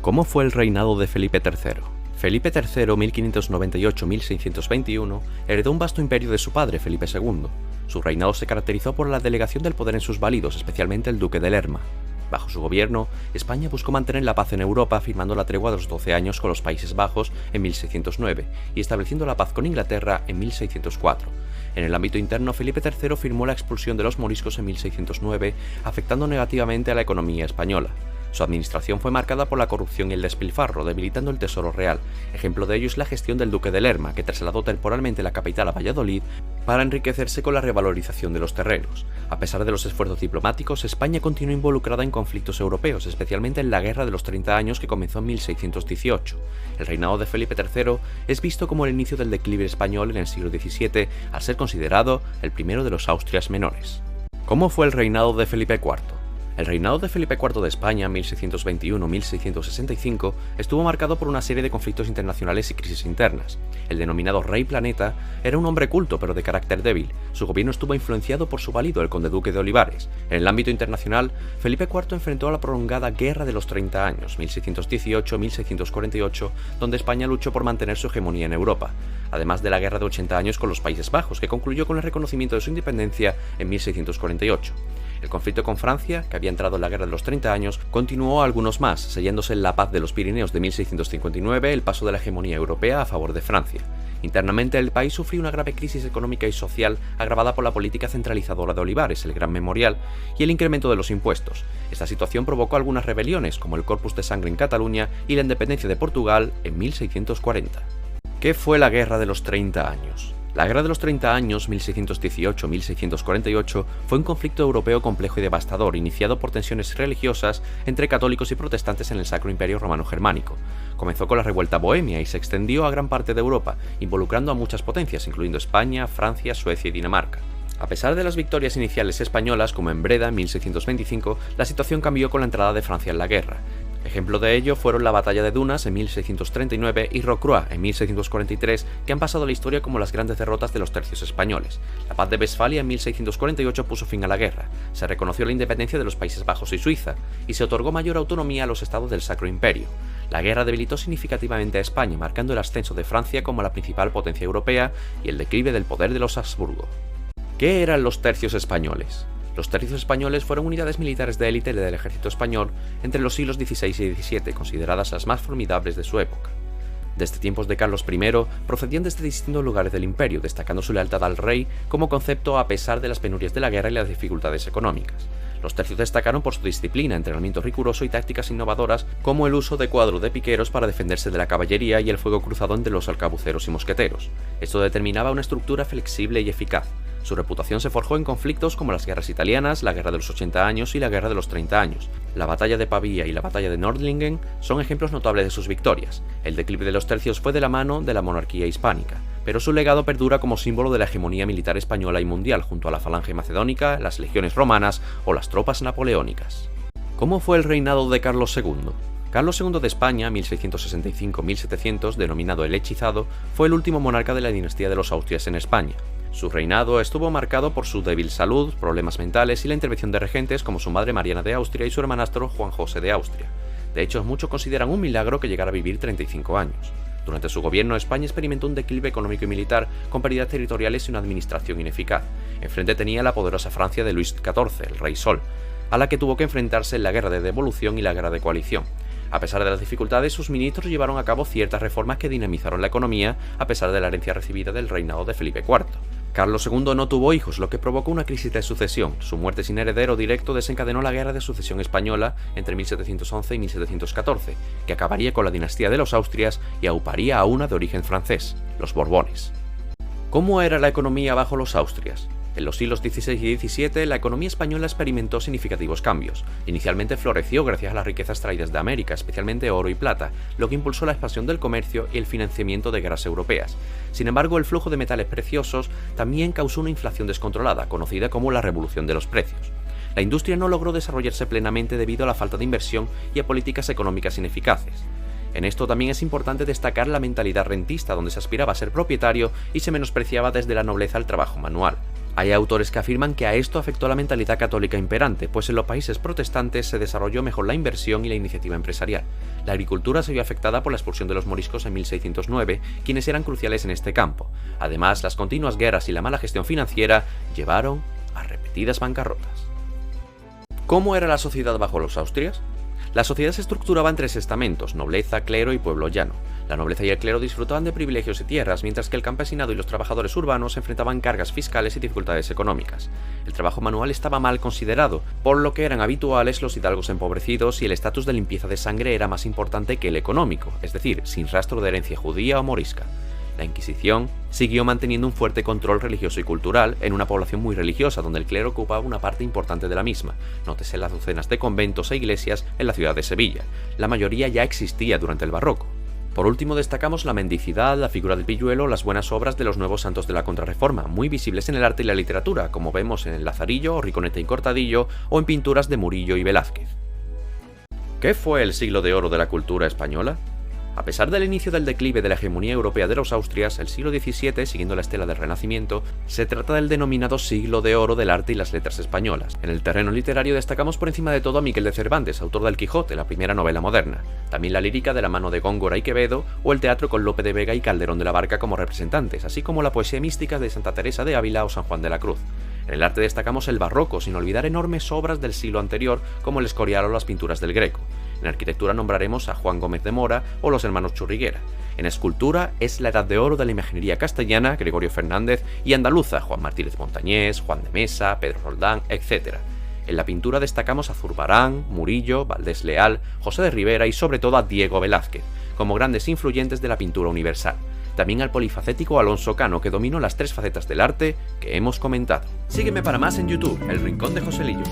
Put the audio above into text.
¿Cómo fue el reinado de Felipe III? Felipe III, 1598-1621, heredó un vasto imperio de su padre, Felipe II. Su reinado se caracterizó por la delegación del poder en sus válidos, especialmente el duque de Lerma. Bajo su gobierno, España buscó mantener la paz en Europa firmando la tregua de los 12 años con los Países Bajos en 1609 y estableciendo la paz con Inglaterra en 1604. En el ámbito interno, Felipe III firmó la expulsión de los moriscos en 1609, afectando negativamente a la economía española. Su administración fue marcada por la corrupción y el despilfarro, debilitando el tesoro real. Ejemplo de ello es la gestión del duque de Lerma, que trasladó temporalmente la capital a Valladolid para enriquecerse con la revalorización de los terrenos. A pesar de los esfuerzos diplomáticos, España continuó involucrada en conflictos europeos, especialmente en la Guerra de los 30 Años que comenzó en 1618. El reinado de Felipe III es visto como el inicio del declive español en el siglo XVII, al ser considerado el primero de los Austrias menores. ¿Cómo fue el reinado de Felipe IV? El reinado de Felipe IV de España, 1621-1665, estuvo marcado por una serie de conflictos internacionales y crisis internas. El denominado Rey Planeta era un hombre culto pero de carácter débil. Su gobierno estuvo influenciado por su valido, el conde duque de Olivares. En el ámbito internacional, Felipe IV enfrentó a la prolongada Guerra de los 30 Años, 1618-1648, donde España luchó por mantener su hegemonía en Europa, además de la Guerra de 80 Años con los Países Bajos, que concluyó con el reconocimiento de su independencia en 1648. El conflicto con Francia, que había entrado en la Guerra de los 30 Años, continuó algunos más, sellándose en la Paz de los Pirineos de 1659 el paso de la hegemonía europea a favor de Francia. Internamente, el país sufrió una grave crisis económica y social agravada por la política centralizadora de Olivares, el Gran Memorial, y el incremento de los impuestos. Esta situación provocó algunas rebeliones, como el Corpus de Sangre en Cataluña y la independencia de Portugal en 1640. ¿Qué fue la Guerra de los 30 Años? La Guerra de los 30 Años, 1618-1648, fue un conflicto europeo complejo y devastador, iniciado por tensiones religiosas entre católicos y protestantes en el Sacro Imperio Romano-Germánico. Comenzó con la revuelta bohemia y se extendió a gran parte de Europa, involucrando a muchas potencias, incluyendo España, Francia, Suecia y Dinamarca. A pesar de las victorias iniciales españolas, como en Breda en 1625, la situación cambió con la entrada de Francia en la guerra. Ejemplo de ello fueron la Batalla de Dunas en 1639 y Rocroi en 1643, que han pasado a la historia como las grandes derrotas de los tercios españoles. La Paz de Westfalia en 1648 puso fin a la guerra, se reconoció la independencia de los Países Bajos y Suiza, y se otorgó mayor autonomía a los estados del Sacro Imperio. La guerra debilitó significativamente a España, marcando el ascenso de Francia como la principal potencia europea y el declive del poder de los Habsburgo. ¿Qué eran los tercios españoles? Los tercios españoles fueron unidades militares de élite del ejército español entre los siglos XVI y XVII, consideradas las más formidables de su época. Desde tiempos de Carlos I, procedían desde distintos lugares del imperio, destacando su lealtad al rey como concepto a pesar de las penurias de la guerra y las dificultades económicas. Los tercios destacaron por su disciplina, entrenamiento riguroso y tácticas innovadoras, como el uso de cuadro de piqueros para defenderse de la caballería y el fuego cruzado entre los arcabuceros y mosqueteros. Esto determinaba una estructura flexible y eficaz. Su reputación se forjó en conflictos como las guerras italianas, la Guerra de los 80 Años y la Guerra de los 30 Años. La Batalla de Pavía y la Batalla de Nördlingen son ejemplos notables de sus victorias. El declive de los tercios fue de la mano de la monarquía hispánica, pero su legado perdura como símbolo de la hegemonía militar española y mundial junto a la falange macedónica, las legiones romanas o las tropas napoleónicas. ¿Cómo fue el reinado de Carlos II? Carlos II de España, 1665-1700, denominado el Hechizado, fue el último monarca de la dinastía de los Austrias en España. Su reinado estuvo marcado por su débil salud, problemas mentales y la intervención de regentes como su madre Mariana de Austria y su hermanastro Juan José de Austria. De hecho, muchos consideran un milagro que llegara a vivir 35 años. Durante su gobierno, España experimentó un declive económico y militar con pérdidas territoriales y una administración ineficaz. Enfrente tenía la poderosa Francia de Luis XIV, el Rey Sol, a la que tuvo que enfrentarse en la Guerra de Devolución y la Guerra de Coalición. A pesar de las dificultades, sus ministros llevaron a cabo ciertas reformas que dinamizaron la economía, a pesar de la herencia recibida del reinado de Felipe IV. Carlos II no tuvo hijos, lo que provocó una crisis de sucesión. Su muerte sin heredero directo desencadenó la Guerra de Sucesión Española entre 1711 y 1714, que acabaría con la dinastía de los Austrias y auparía a una de origen francés, los Borbones. ¿Cómo era la economía bajo los Austrias? En los siglos XVI y XVII, la economía española experimentó significativos cambios. Inicialmente floreció gracias a las riquezas traídas de América, especialmente oro y plata, lo que impulsó la expansión del comercio y el financiamiento de guerras europeas. Sin embargo, el flujo de metales preciosos también causó una inflación descontrolada, conocida como la revolución de los precios. La industria no logró desarrollarse plenamente debido a la falta de inversión y a políticas económicas ineficaces. En esto también es importante destacar la mentalidad rentista, donde se aspiraba a ser propietario y se menospreciaba desde la nobleza el trabajo manual. Hay autores que afirman que a esto afectó la mentalidad católica imperante, pues en los países protestantes se desarrolló mejor la inversión y la iniciativa empresarial. La agricultura se vio afectada por la expulsión de los moriscos en 1609, quienes eran cruciales en este campo. Además, las continuas guerras y la mala gestión financiera llevaron a repetidas bancarrotas. ¿Cómo era la sociedad bajo los Austrias? La sociedad se estructuraba en 3 estamentos: nobleza, clero y pueblo llano. La nobleza y el clero disfrutaban de privilegios y tierras, mientras que el campesinado y los trabajadores urbanos enfrentaban cargas fiscales y dificultades económicas. El trabajo manual estaba mal considerado, por lo que eran habituales los hidalgos empobrecidos y el estatus de limpieza de sangre era más importante que el económico, es decir, sin rastro de herencia judía o morisca. La Inquisición siguió manteniendo un fuerte control religioso y cultural en una población muy religiosa, donde el clero ocupaba una parte importante de la misma. Nótese las docenas de conventos e iglesias en la ciudad de Sevilla. La mayoría ya existía durante el Barroco. Por último, destacamos la mendicidad, la figura del pilluelo, las buenas obras de los nuevos santos de la Contrarreforma, muy visibles en el arte y la literatura, como vemos en el Lazarillo, Riconete y Cortadillo, o en pinturas de Murillo y Velázquez. ¿Qué fue el siglo de oro de la cultura española? A pesar del inicio del declive de la hegemonía europea de los Austrias, el siglo XVII, siguiendo la estela del Renacimiento, se trata del denominado siglo de oro del arte y las letras españolas. En el terreno literario destacamos por encima de todo a Miguel de Cervantes, autor del Quijote, la primera novela moderna. También la lírica de la mano de Góngora y Quevedo, o el teatro con Lope de Vega y Calderón de la Barca como representantes, así como la poesía mística de Santa Teresa de Ávila o San Juan de la Cruz. En el arte destacamos el barroco, sin olvidar enormes obras del siglo anterior como el Escorial o las pinturas del Greco. En arquitectura nombraremos a Juan Gómez de Mora o los hermanos Churriguera. En escultura es la edad de oro de la imaginería castellana, Gregorio Fernández, y andaluza, Juan Martínez Montañés, Juan de Mesa, Pedro Roldán, etc. En la pintura destacamos a Zurbarán, Murillo, Valdés Leal, José de Rivera y sobre todo a Diego Velázquez, como grandes influyentes de la pintura universal. También al polifacético Alonso Cano, que dominó las 3 facetas del arte que hemos comentado. Sígueme para más en YouTube, El Rincón de Joselillo.